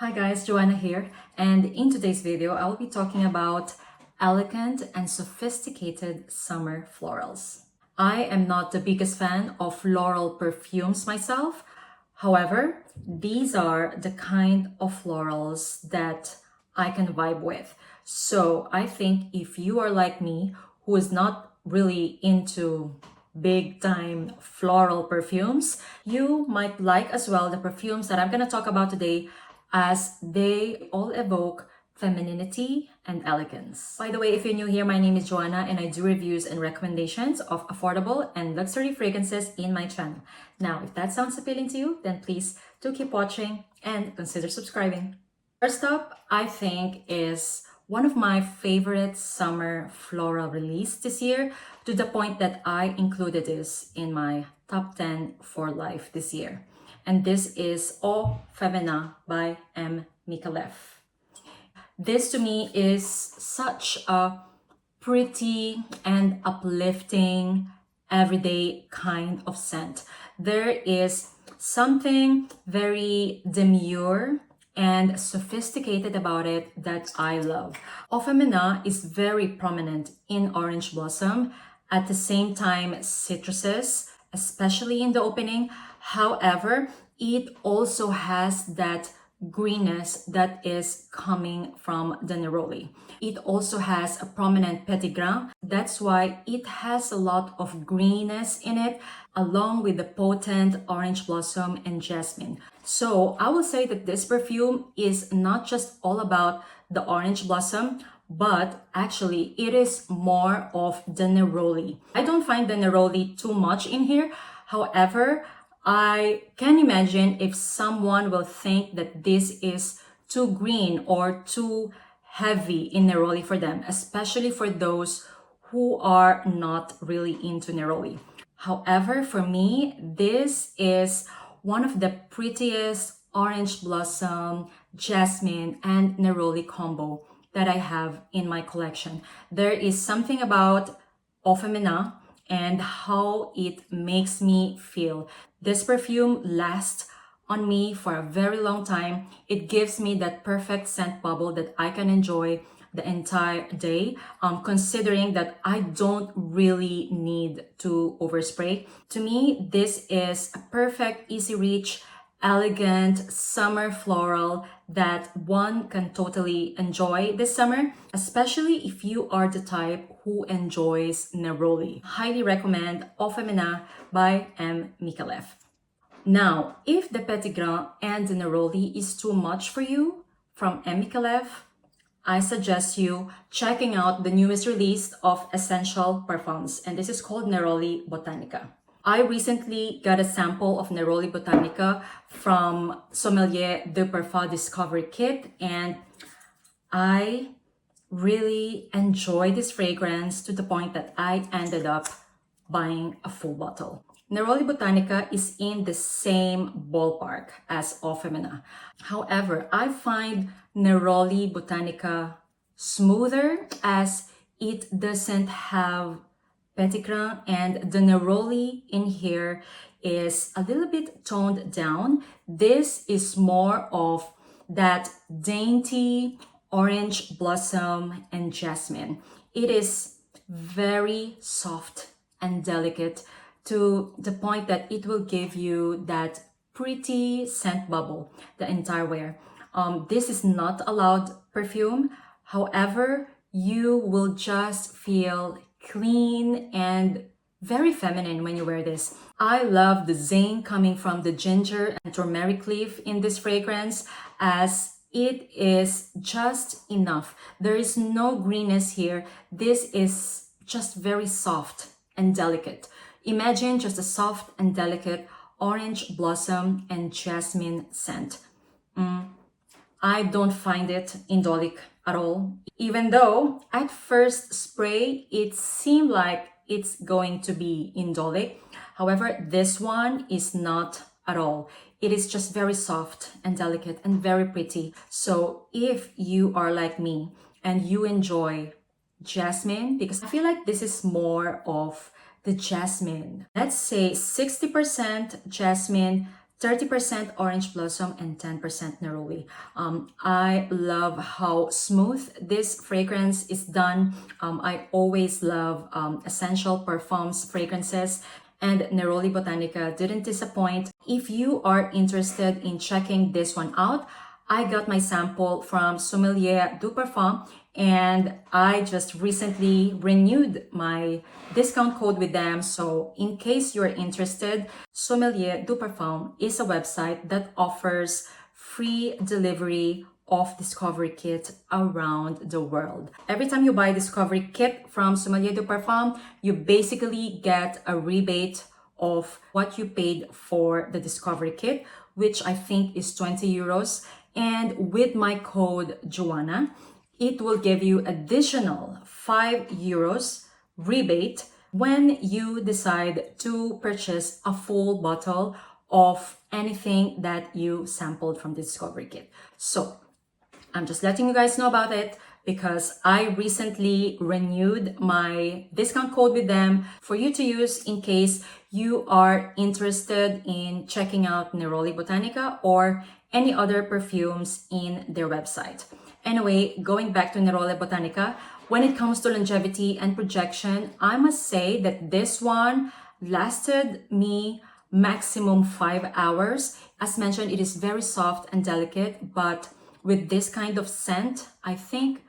Hi guys, Joanna here, and in today's video I will be talking about elegant and sophisticated summer florals. I am not the biggest fan of floral perfumes myself. However, these are the kind of florals that I can vibe with. So I think if you are like me, who is not really into big time floral perfumes, you might like as well the perfumes that I'm going to talk about today, as they all evoke femininity and elegance. By the way, if you're new here, my name is Joanna and I do reviews and recommendations of affordable and luxury fragrances in my channel. Now, if that sounds appealing to you, then please do keep watching and consider subscribing. First up, I think is one of my favorite summer floral release this year, to the point that I included this in my top 10 for life this year. And this is O Femina by Micallef. This to me is such a pretty and uplifting everyday kind of scent. There is something very demure and sophisticated about it that I love. O Femina is very prominent in orange blossom, at the same time citruses, especially in the opening. However, it also has that greenness that is coming from the neroli. It also has a prominent petit grain. That's why it has a lot of greenness in it, along with the potent orange blossom and jasmine. So I will say that this perfume is not just all about the orange blossom, but actually it is more of the neroli. I don't find the neroli too much in here. However, I can imagine if someone will think that this is too green or too heavy in neroli for them, especially for those who are not really into neroli. However, for me, this is one of the prettiest orange blossom, jasmine, and neroli combo that I have in my collection. There is something about O Femina and how it makes me feel. This perfume lasts on me for a very long time. It gives me that perfect scent bubble that I can enjoy the entire day, considering that I don't really need to overspray. To me, this is a perfect, easy reach, elegant summer floral that one can totally enjoy this summer, especially if you are the type who enjoys neroli. Highly recommend O Femina by Micallef. Now, if the petit grain and the neroli is too much for you from Micallef, I suggest you checking out the newest release of Essential Parfums, and this is called Neroli Botanica. I recently got a sample of Neroli Botanica from Sommelier de Parfum Discovery Kit, and I really enjoyed this fragrance to the point that I ended up buying a full bottle. Neroli Botanica is in the same ballpark as O Femina. However, I find Neroli Botanica smoother, as it doesn't have petit grain, and the neroli in here is a little bit toned down. This is more of that dainty orange blossom and jasmine. It is very soft and delicate, to the point that it will give you that pretty scent bubble the entire wear. This is not a loud perfume. However, you will just feel clean and very feminine when you wear this. I love the zing coming from the ginger and turmeric leaf in this fragrance, as it is just enough. There is no greenness here. This is just very soft and delicate. Imagine just a soft and delicate orange blossom and jasmine scent. I don't find it indolic at all, even though at first spray it seemed like it's going to be indolic. However, this one is not at all. It is just very soft and delicate and very pretty. So if you are like me and you enjoy jasmine, because I feel like this is more of the jasmine, let's say 60% jasmine, 30% orange blossom and 10% neroli. I love how smooth this fragrance is done. I always love essential Parfums fragrances, and Neroli Botanica didn't disappoint. If you are interested in checking this one out, I got my sample from Sommelier du Parfum, and I just recently renewed my discount code with them. So in case you're interested, Sommelier du Parfum is a website that offers free delivery of Discovery Kit around the world. Every time you buy Discovery Kit from Sommelier du Parfum, you basically get a rebate of what you paid for the Discovery Kit, which I think is 20 euros. And with my code Joanna, it will give you additional 5 euros rebate when you decide to purchase a full bottle of anything that you sampled from the Discovery Kit. So I'm just letting you guys know about it because I recently renewed my discount code with them for you to use in case you are interested in checking out Neroli Botanica or any other perfumes in their website. Anyway, going back to Neroli Botanica, when it comes to longevity and projection, I must say that this one lasted me maximum 5 hours. As mentioned, it is very soft and delicate, but with this kind of scent, I think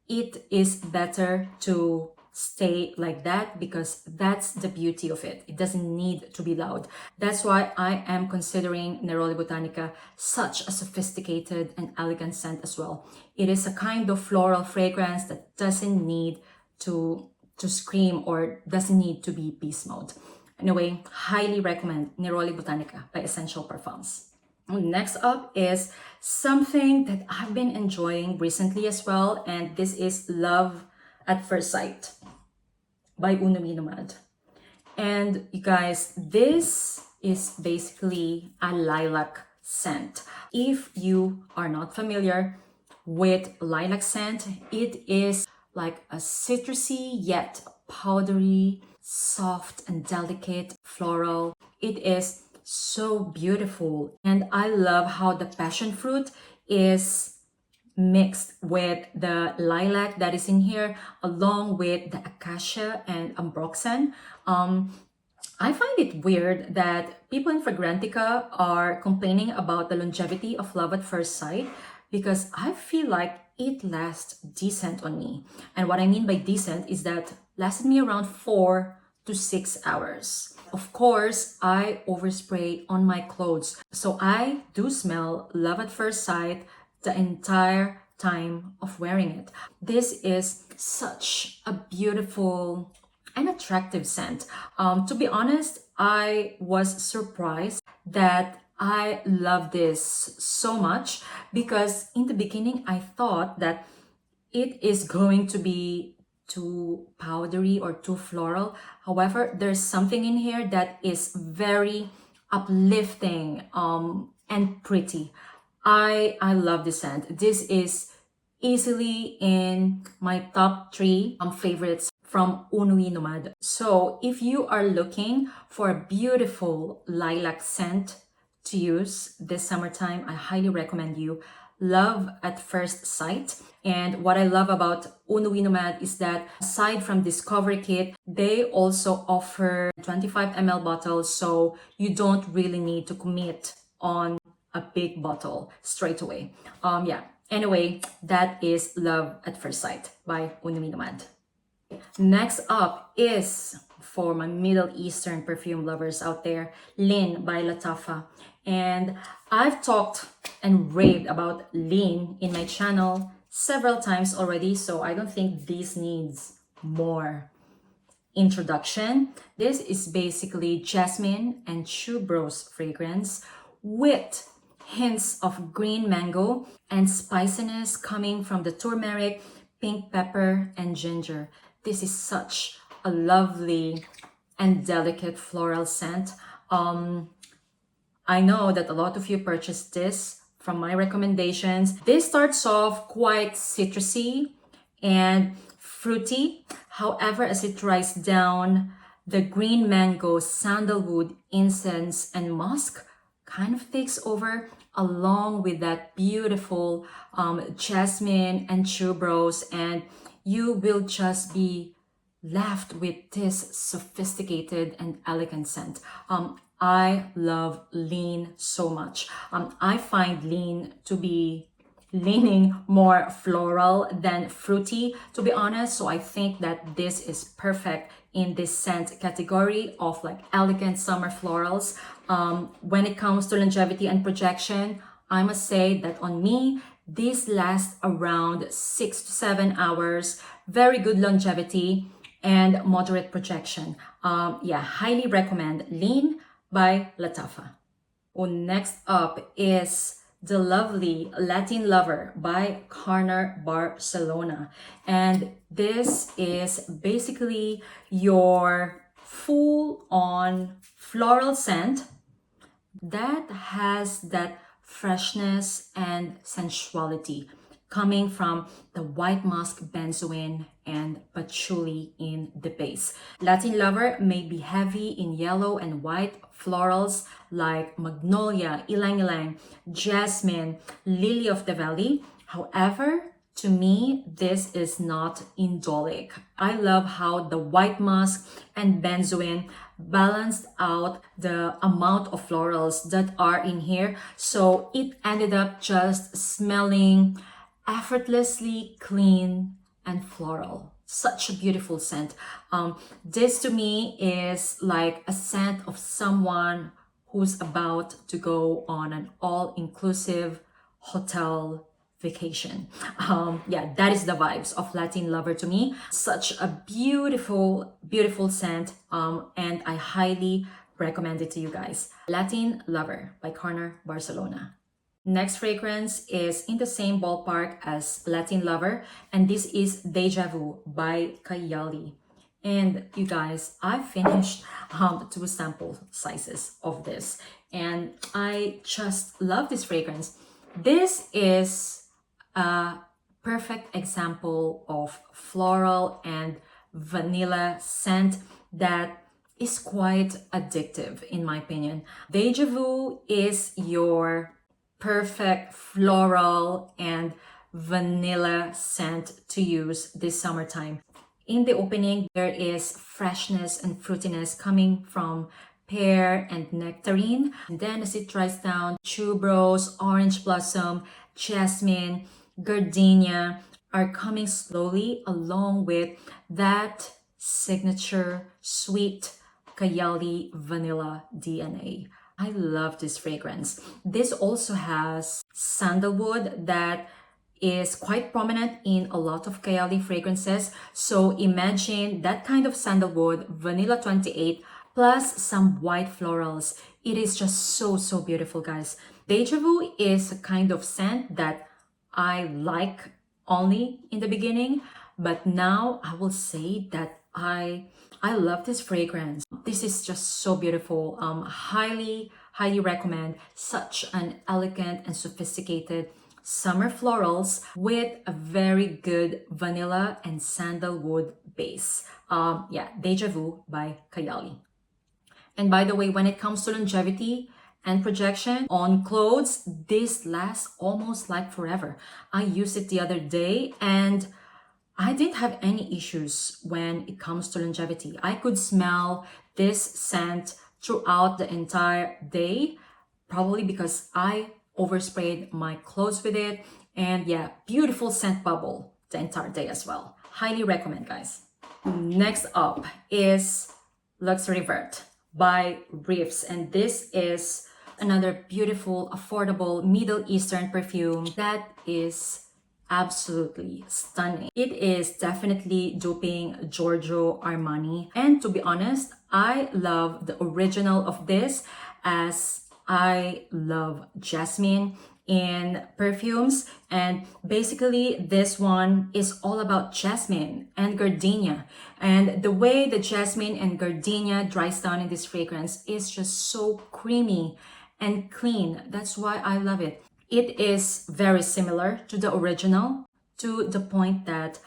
it is better to stay like that because that's the beauty of it. It doesn't need to be loud. That's why I am considering Neroli Botanica such a sophisticated and elegant scent as well. It is a kind of floral fragrance that doesn't need to scream or doesn't need to be beast mode. Anyway, highly recommend Neroli Botanica by Essential Parfums. Next up is something that I've been enjoying recently as well, and this is Love at First Sight by UNE NUIT NOMADE. And you guys, this is basically a lilac scent. If you are not familiar with lilac scent, it is like a citrusy yet powdery, soft and delicate floral. It is so beautiful, and I love how the passion fruit is mixed with the lilac that is in here, along with the acacia and ambroxan. I find it weird that people in Fragrantica are complaining about the longevity of Love at First Sight because I feel like it lasts decent on me. And what I mean by decent is that lasted me around 4 to 6 hours. Of course, I overspray on my clothes, so I do smell Love at First Sight the entire time of wearing it. This is such a beautiful and attractive scent. To be honest, I was surprised that I love this so much because in the beginning I thought that it is going to be too powdery or too floral. However, there's something in here that is very uplifting and pretty. I love this scent. This is easily in my top 3 favorites from UNE NUIT NOMADE. So if you are looking for a beautiful lilac scent to use this summertime, I highly recommend you Love at First Sight. And what I love about UNE NUIT NOMADE is that aside from Discovery Kit, they also offer 25 ml bottles, so you don't really need to commit on a big bottle straight away. Yeah. Anyway, that is Love at First Sight by UNE NUIT NOMADE. Next up is, for my Middle Eastern perfume lovers out there, Leen by Lattafa. And I've talked and raved about Leen in my channel several times already, so I don't think this needs more introduction. This is basically jasmine and tuberose fragrance with hints of green mango and spiciness coming from the turmeric, pink pepper, and ginger. This is such a lovely and delicate floral scent. I know that a lot of you purchased this from my recommendations. This starts off quite citrusy and fruity. However, as it dries down, the green mango, sandalwood, incense, and musk kind of takes over along with that beautiful jasmine and tuberose, and you will just be left with this sophisticated and elegant scent. I love Leen so much. I find Leen to be leaning more floral than fruity, to be honest. So I think that this is perfect in this scent category of like elegant summer florals. When it comes to longevity and projection, I must say that on me, these last around 6 to 7 hours. Very good longevity and moderate projection. Yeah, highly recommend Leen by Lattafa. Next up is the lovely Latin Lover by Carner Barcelona. And this is basically your full-on floral scent that has that freshness and sensuality coming from the white musk benzoin and patchouli in the base. Latin Lover may be heavy in yellow and white florals like magnolia, ylang ylang, jasmine, lily of the valley. However, to me, this is not indolic. I love how the white musk and benzoin balanced out the amount of florals that are in here. So it ended up just smelling effortlessly clean and floral. Such a beautiful scent. This to me is like a scent of someone who's about to go on an all-inclusive hotel vacation. Yeah, that is the vibes of Latin Lover to me. Such a beautiful, beautiful scent, and I highly recommend it to you guys. Latin Lover by Carner Barcelona. Next fragrance is in the same ballpark as Latin Lover, and this is Deja Vu by Kayali. And you guys, I finished 2 sample sizes of this, and I just love this fragrance. This is a perfect example of floral and vanilla scent that is quite addictive in my opinion. Deja Vu is your perfect floral and vanilla scent to use this summertime. In the opening, there is freshness and fruitiness coming from pear and nectarine. And then as it dries down, tuberose, orange blossom, jasmine, gardenia are coming slowly along with that signature sweet Kayali vanilla DNA. I love this fragrance. This also has sandalwood that is quite prominent in a lot of Kayali fragrances. So imagine that kind of sandalwood, vanilla 28, plus some white florals. It is just so, so beautiful, guys. Deja Vu is a kind of scent that I like only in the beginning, but now I will say that I love this fragrance. This is just so beautiful. Highly recommend. Such an elegant and sophisticated summer florals with a very good vanilla and sandalwood base. Yeah, Deja Vu by Kayali. And by the way, when it comes to longevity and projection on clothes, this lasts almost like forever. I used it the other day and I didn't have any issues when it comes to longevity. I could smell this scent throughout the entire day, probably because I oversprayed my clothes with it. And yeah, beautiful scent bubble the entire day as well. Highly recommend, guys. Next up is Luxury Vert by Riffs, and this is another beautiful, affordable Middle Eastern perfume that is absolutely stunning. It is definitely duping Giorgio Armani, and to be honest, I love the original of this as I love jasmine in perfumes, and basically this one is all about jasmine and gardenia, and the way the jasmine and gardenia dries down in this fragrance is just so creamy and clean. That's why I love it. It is very similar to the original, to the point that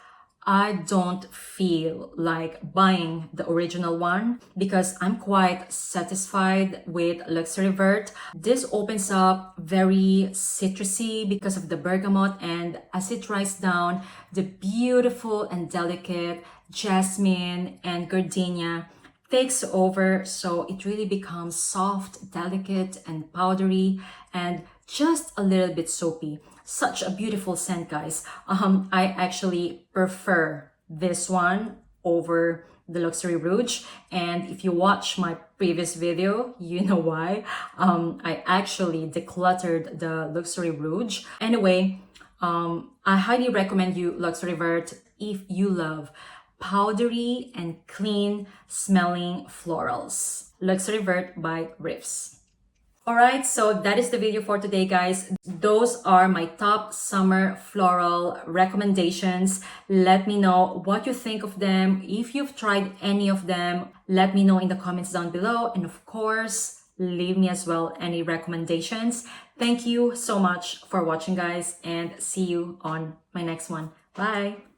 I don't feel like buying the original one because I'm quite satisfied with Luxury Vert. This opens up very citrusy because of the bergamot, and as it dries down, the beautiful and delicate jasmine and gardenia takes over, so it really becomes soft, delicate, and powdery, and just a little bit soapy. Such a beautiful scent, guys. I actually prefer this one over the Luxury Rouge, and if you watch my previous video, you know why. I actually decluttered the Luxury Rouge. Anyway, I highly recommend you Luxury Vert if you love powdery and clean smelling florals. Luxury Vert by Riffs. Alright, so that is the video for today, guys. Those are my top summer floral recommendations. Let me know what you think of them. If you've tried any of them, let me know in the comments down below. And of course, leave me as well any recommendations. Thank you so much for watching, guys, and see you on my next one. Bye!